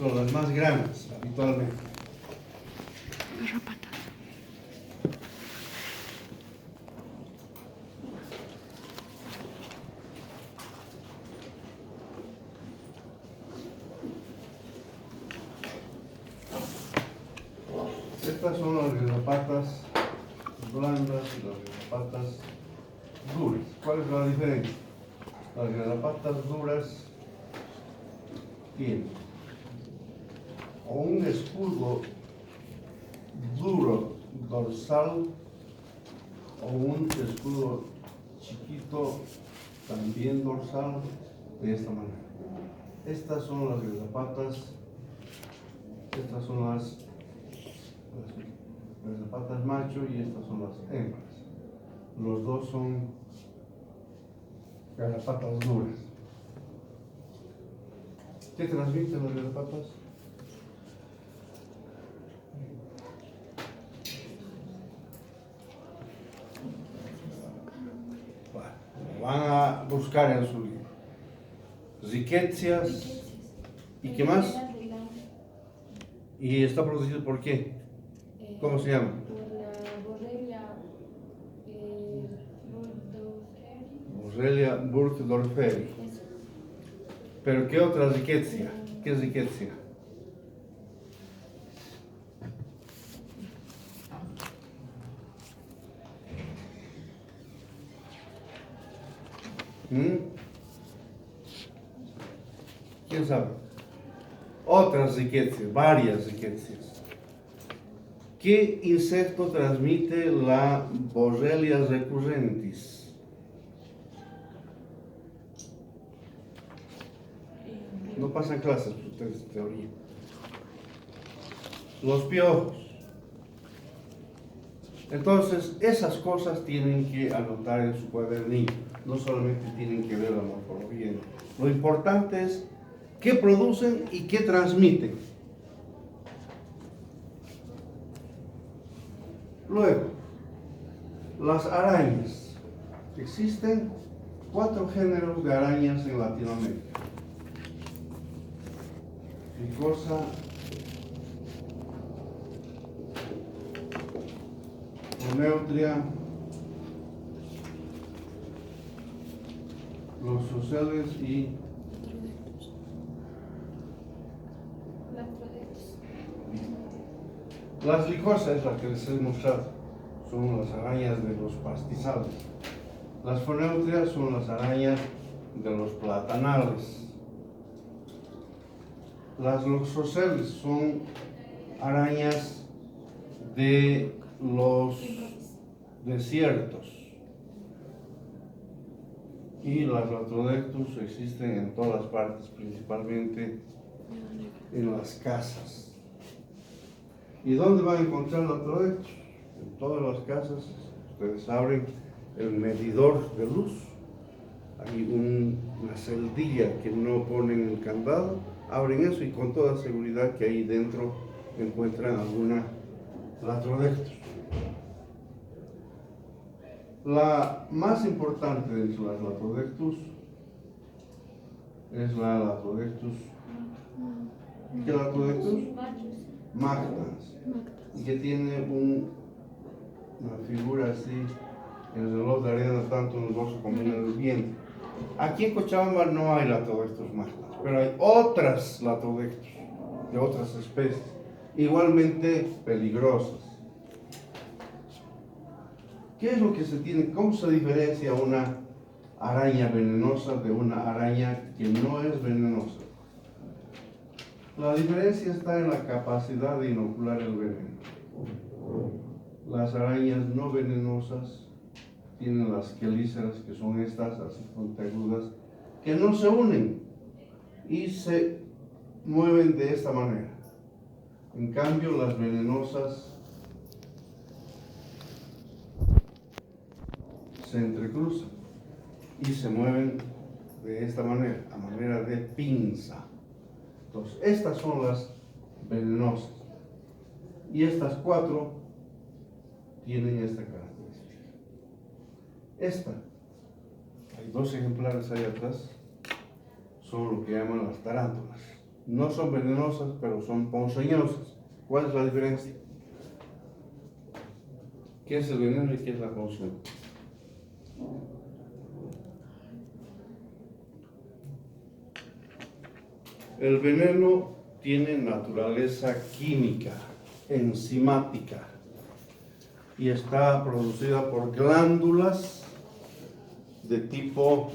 son las más grandes habitualmente. Garrapatas. Estas son las garrapatas blandas y las garrapatas duras. ¿Cuál es la diferencia? Las garrapatas duras tienen o un escudo duro dorsal o un escudo chiquito también dorsal de esta manera. Estas son las garrapatas, estas son las garrapatas macho y estas son las hembras. Los dos son garrapatas duras. ¿Qué transmiten las garrapatas? Bueno, lo van a buscar en su libro. Rickettsias. ¿Y qué más? ¿Y está producido por qué? ¿Cómo se llama? Por la Borrelia burgdorferi. ¿Pero qué otra riqueza? ¿Qué es riqueza? ¿Quién sabe? Otras riquezas, varias riquezas. ¿Qué insecto transmite la Borrelia recurrentis? No pasan clases ustedes de teoría. Los piojos. Entonces, esas cosas tienen que anotar en su cuadernillo. No solamente tienen que ver la morfología. Lo importante es qué producen y qué transmiten. Luego, las arañas. Existen 4 géneros de arañas en Latinoamérica. Picosa, Oneutria, los soceles y las licosas, es la que les he mostrado, son las arañas de los pastizales. Las foneutrias son las arañas de los platanales. Las loxoceles son arañas de los desiertos. Y las Latrodectus existen en todas partes, principalmente en las casas. ¿Y dónde van a encontrar Latrodectus? En todas las casas. Ustedes abren el medidor de luz. Hay una celdilla que no ponen el candado. Abren eso y con toda seguridad que ahí dentro encuentran alguna Latrodectus. La más importante de las Latrodectus es la Latrodectus. ¿Qué Latrodectus? Magtans. Y que tiene una figura así, el reloj de arena tanto en el dorso como en el vientre. Aquí en Cochabamba no hay Latrodectus magtans, pero hay otras Latrodectus de otras especies, igualmente peligrosas. ¿Qué es lo que se tiene? ¿Cómo se diferencia una araña venenosa de una araña que no es venenosa? La diferencia está en la capacidad de inocular el veneno. Las arañas no venenosas tienen las quelíceras, que son estas, así puntiagudas, que no se unen y se mueven de esta manera. En cambio, las venenosas se entrecruzan y se mueven de esta manera, a manera de pinza. Entonces, estas son las venenosas. Y estas 4 tienen esta característica. Esta, hay 2 ejemplares ahí atrás, son lo que llaman las tarántulas. No son venenosas, pero son ponzoñosas. ¿Cuál es la diferencia? ¿Qué es el veneno y qué es la ponzoña? El veneno tiene naturaleza química, enzimática, y está producida por glándulas de tipo,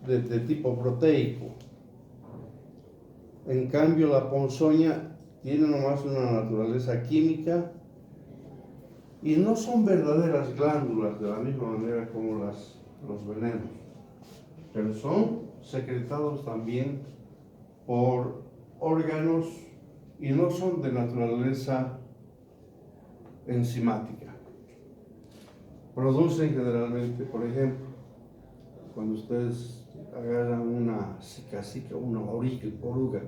de tipo proteico. En cambio, la ponzoña tiene nomás una naturaleza química y no son verdaderas glándulas de la misma manera como los venenos, pero son secretados también por órganos y no son de naturaleza enzimática. Producen generalmente, por ejemplo, cuando ustedes agarran una cicatriz, una oruga,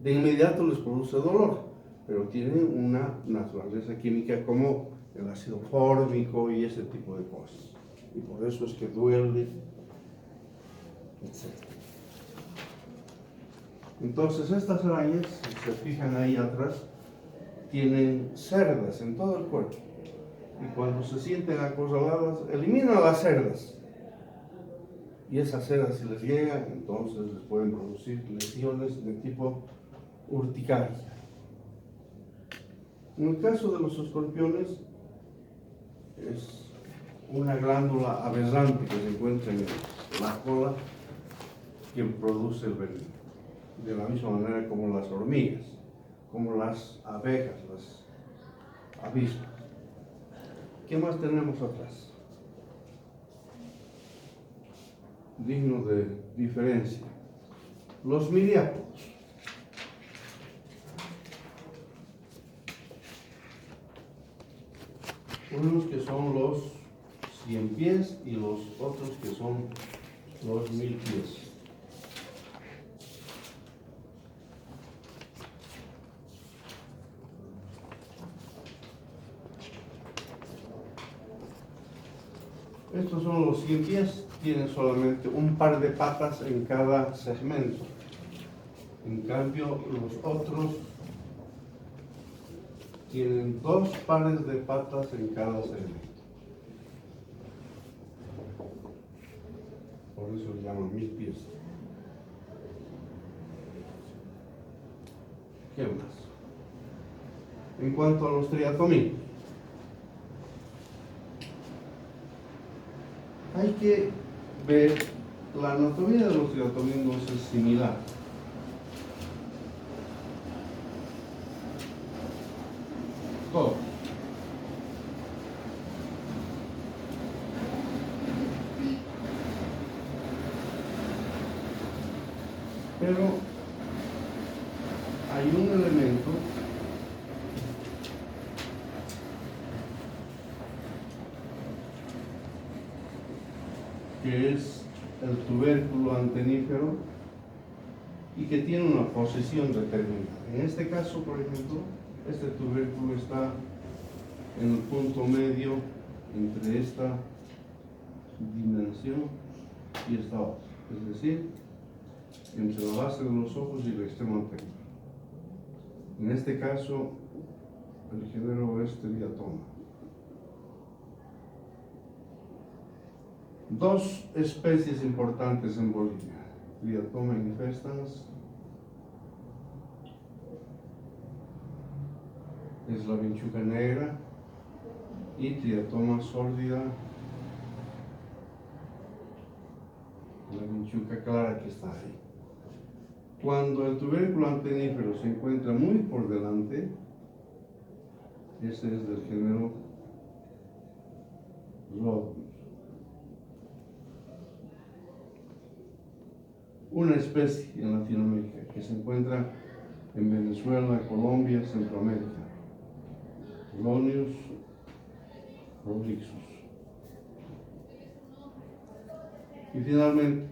de inmediato les produce dolor, pero tienen una naturaleza química como el ácido fórmico y ese tipo de cosas. Y por eso es que duele, etc. Entonces estas arañas, si se fijan ahí atrás, tienen cerdas en todo el cuerpo. Y cuando se sienten acorraladas, eliminan las cerdas. Y esas cerdas, si les llegan, entonces les pueden producir lesiones de tipo urticaria. En el caso de los escorpiones, es una glándula aberrante que se encuentra en la cola quien produce el veneno. De la misma manera como las hormigas, como las abejas, las avispas. ¿Qué más tenemos atrás? Digno de diferencia. Los miriápodos. Unos que son los 100 pies y los otros que son los 1000 pies. Estos son los 100 pies, tienen solamente un par de patas en cada segmento. En cambio, los otros tienen 2 pares de patas en cada segmento. Por eso se llaman 1000 pies. ¿Qué más? En cuanto a los triatomíneos, hay que ver, la anatomía de los triatomíneos es similar. Todo. Pero hay un elemento que es el tubérculo antenífero y que tiene una posición determinada. En este caso, por ejemplo, este tubérculo está en el punto medio entre esta dimensión y esta otra, es decir, entre la base de los ojos y el extremo anterior. En este caso, el género es Triatoma. 2 especies importantes en Bolivia, Triatoma infestans, es la vinchuca negra, y Triatoma sórdida, la vinchuca clara que está ahí. Cuando el tubérculo antenífero se encuentra muy por delante, ese es del género Rhodus. Una especie en Latinoamérica que se encuentra en Venezuela, Colombia, Centroamérica, Rhonius prolixus. Y finalmente,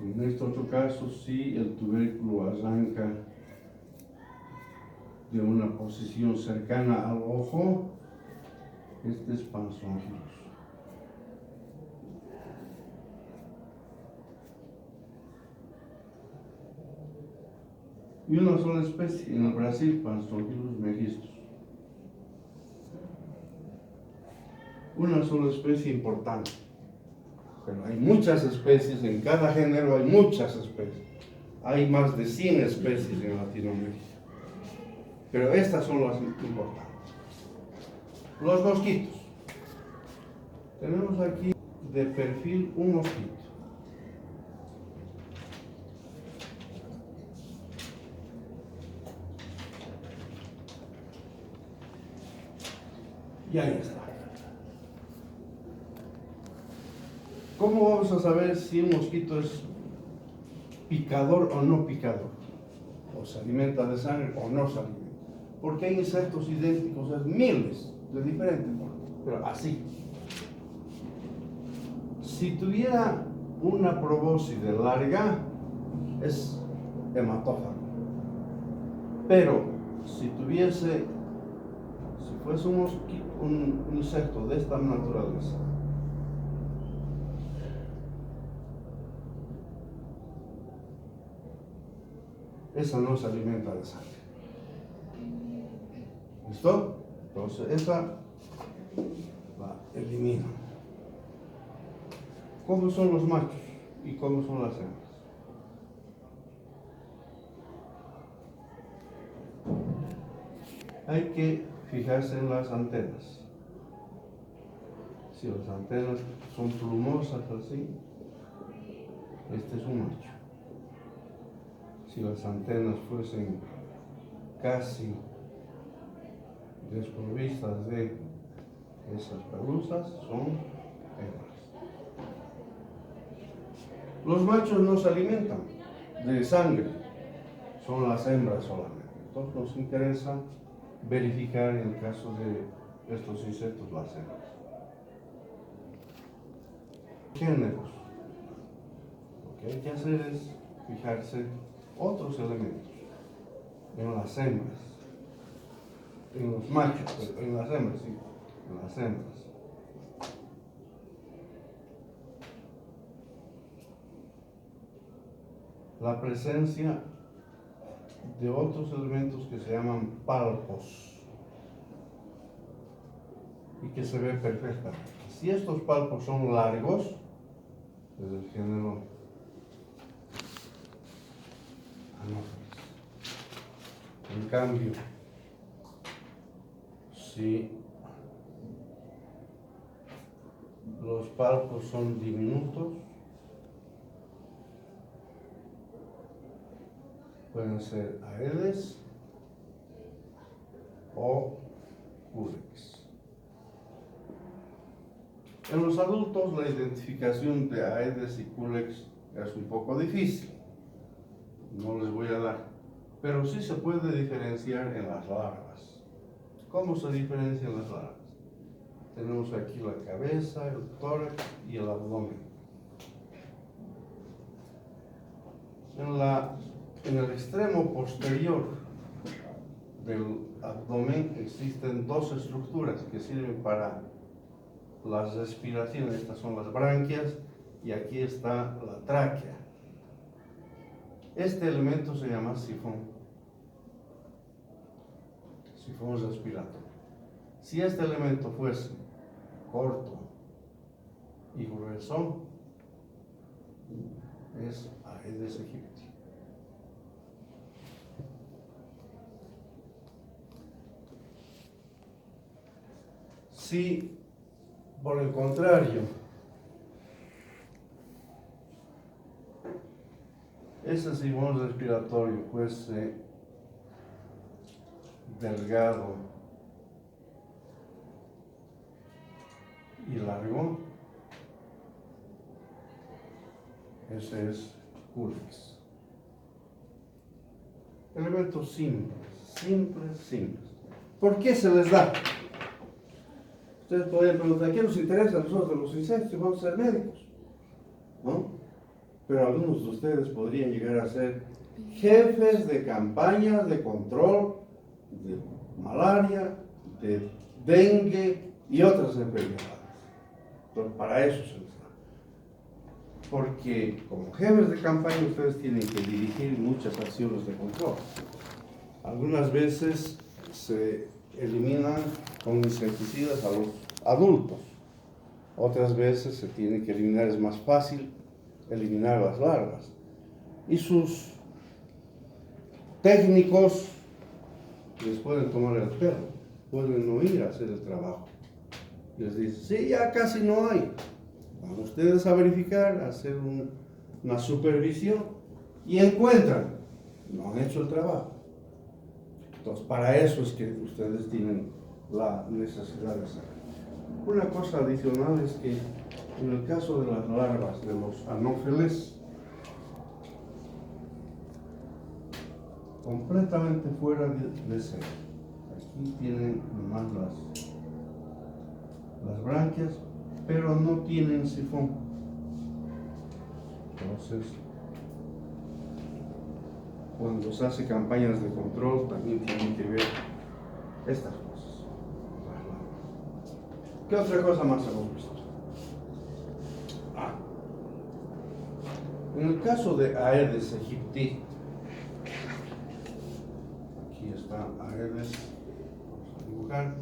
en este otro caso, si el tubérculo arranca de una posición cercana al ojo, este es Pansongius. y una sola especie en el Brasil, Panstogilis megistus. Una sola especie importante, pero hay muchas especies, en cada género hay muchas especies. Hay más de 100 especies en Latinoamérica, pero estas son las importantes. Los mosquitos. Tenemos aquí de perfil un mosquito. Y ahí está. ¿Cómo vamos a saber si un mosquito es picador o no picador? O se alimenta de sangre o no se alimenta. Porque hay insectos idénticos, es miles de diferentes formas, pero así. Si tuviera una probóscide larga, es hematófago. Pero si fuese un mosquito, un insecto de esta naturaleza, esa no se alimenta de sangre. ¿Listo? Entonces esa la elimino. ¿Cómo son los machos y cómo son las hembras? Hay que fijarse en las antenas. Si las antenas son plumosas así, este es un macho. Si las antenas fuesen casi desprovistas de esas pelusas, son hembras. Los machos no se alimentan de sangre, son las hembras solamente. Entonces nos interesa verificar en el caso de estos insectos las hembras. Géneros. Lo que hay que hacer es fijarse otros elementos en las hembras, en los machos, en las hembras, sí, en las hembras. La presencia de otros elementos que se llaman palpos y que se ve perfectamente. Si estos palpos son largos, es el género Anopheles. En cambio, si los palpos son diminutos, pueden ser Aedes o Culex. En los adultos la identificación de Aedes y Culex es un poco difícil, no les voy a dar, pero sí se puede diferenciar en las larvas. ¿Cómo se diferencian las larvas? Tenemos aquí la cabeza, el tórax y el abdomen. En el extremo posterior del abdomen existen dos estructuras que sirven para la respiración. Estas son las branquias y aquí está la tráquea. Este elemento se llama sifón respiratorio. Si este elemento fuese corto y grueso, es Aedes aegypti. Si, por el contrario, ese sifón respiratorio fuese delgado y largo, ese es Culex. Elementos simples. ¿Por qué se les da? Ustedes podrían preguntar, ¿qué nos interesa a nosotros de los insectos? Vamos a ser médicos, ¿no? Pero algunos de ustedes podrían llegar a ser jefes de campañas de control de malaria, de dengue y otras enfermedades. Entonces, para eso se les da. porque como jefes de campaña ustedes tienen que dirigir muchas acciones de control. Algunas veces se eliminan con insecticidas a los adultos, otras veces se tiene que eliminar, es más fácil eliminar las larvas. Y sus técnicos les pueden tomar el pelo, pueden no ir a hacer el trabajo. Les dicen, sí, ya casi no hay. Van ustedes a verificar, a hacer una supervisión y encuentran, no han hecho el trabajo. Entonces, para eso es que ustedes tienen la necesidad de hacer. Una cosa adicional es que en el caso de las larvas de los anófeles, completamente fuera de serie. Aquí tienen nomás las branquias, pero no tienen sifón. Entonces, cuando se hace campañas de control, también tienen que ver estas cosas. ¿Qué otra cosa más hemos visto? En el caso de Aedes aegypti, aquí está Aedes, vamos a dibujar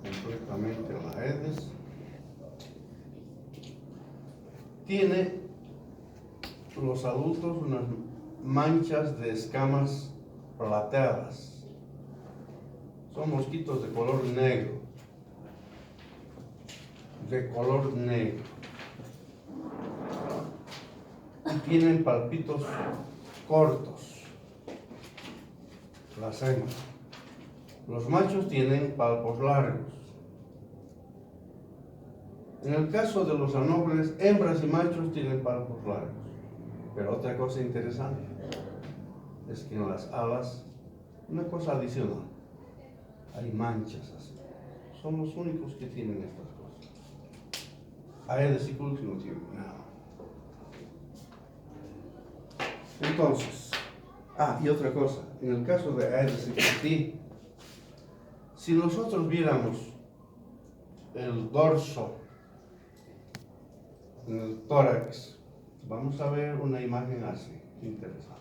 completamente la Aedes. Tiene los adultos unas manchas de escamas plateadas. Son mosquitos de color negro. Y tienen palpitos cortos. Las hembras. Los machos tienen palpos largos. En el caso de los anófeles, hembras y machos tienen palpos largos. Pero otra cosa interesante es que en las alas, una cosa adicional, hay manchas así. Son los únicos que tienen estas cosas. Aedes aegypti no tienen nada. Entonces, y otra cosa, en el caso de Aedes aegypti, si nosotros viéramos el dorso en el tórax, vamos a ver una imagen así, interesante.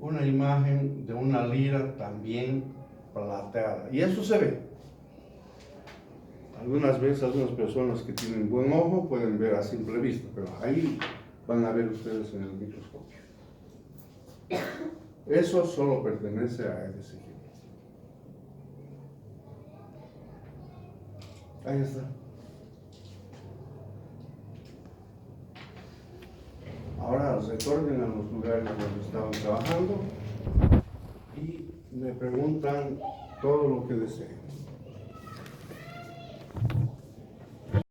Una imagen de una lira también plateada. Y eso se ve. Algunas veces, algunas personas que tienen buen ojo pueden ver a simple vista, pero ahí van a ver ustedes en el microscopio. Eso solo pertenece a Aedes aegypti. Ahí está. Ahora retornen a los lugares donde estaban trabajando y me preguntan todo lo que deseen.